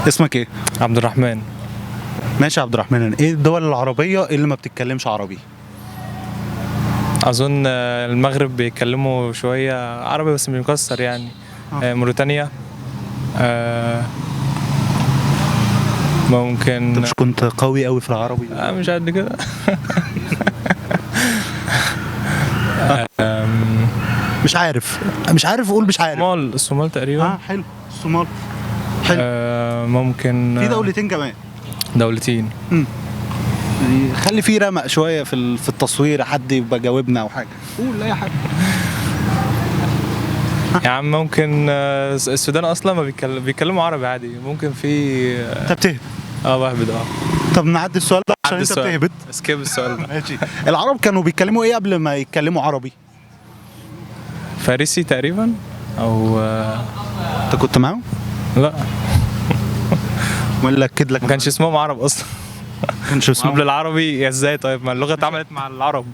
اسمك ايه؟ عبد الرحمن. ماشي يا عبد الرحمن، ايه الدول العربية اللي ما بتتكلمش عربي؟ اظن المغرب بيتكلموا شويه عربي بس مكسر يعني. موريتانيا. آه، انت ممكن. مش كنت قوي قوي في العربي؟ مش قد كده. مش عارف اقول مش عارف. الصومال تقريبا. حلو. الصومال. حلو. ممكن. في دولتين كمان. دولتين. يعني خلي في رمق شوية في التصوير، حد يبقى جاوبنا او حاجة. قول اي حاجة. يا عم ممكن السودان اصلا ما بيتكلموا عربي عادي. ممكن في انت بتهبط. بهبد. طب نعدي السؤال ده عشان انت بتهبط. سكيب السؤال ده. ماشي. العرب كانوا بيتكلموا ايه قبل ما يتكلموا عربي؟ فارسي تقريبا او انت كنت معاهم؟ لا، ولا اكد لك ما كانش اسمهم عرب اصلا. كانش اسمهم قبل العربي ازاي؟ طيب ما اللغه اتعملت مع العرب،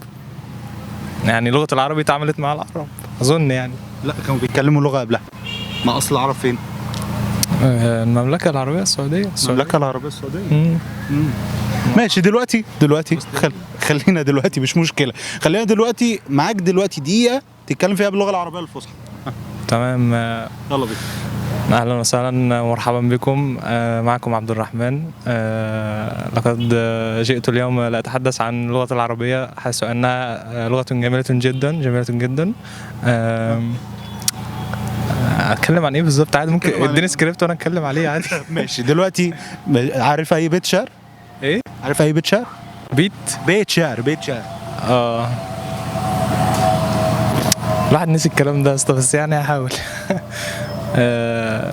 يعني لغه العربي اتعملت مع العرب اظن يعني. لا، كانوا بيتكلموا لغة قبلها. ما اصل العرب فين؟ المملكه العربيه السعوديه. المملكة العربية السعودية. ماشي. دلوقتي خلينا دلوقتي، مش مشكلة. خلينا دلوقتي معاك دلوقتي دقيقة تتكلم فيها باللغة العربية الفصحى. تمام. يلا بينا. اهلا وسهلا ومرحبا بكم. معكم عبد الرحمن. لقد جئت اليوم لاتحدث عن اللغه العربيه حيث انها لغه جميله جدا جميله جدا. اتكلم عن ايه بالظبط؟ عادي ممكن اديني سكريبت وانا اتكلم عليه عادي. ماشي. دلوقتي عارف اي بيت شعر؟ ايه؟ عارف اي بيت شعر؟ بيت شعر. الواحد نسي الكلام ده بس يعني هحاول.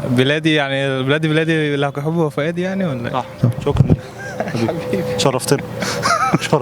بلادي يعني بلادي لك حب وفؤادي يعني ولا؟ صح. شكرا. حبيبي. شرفتنا.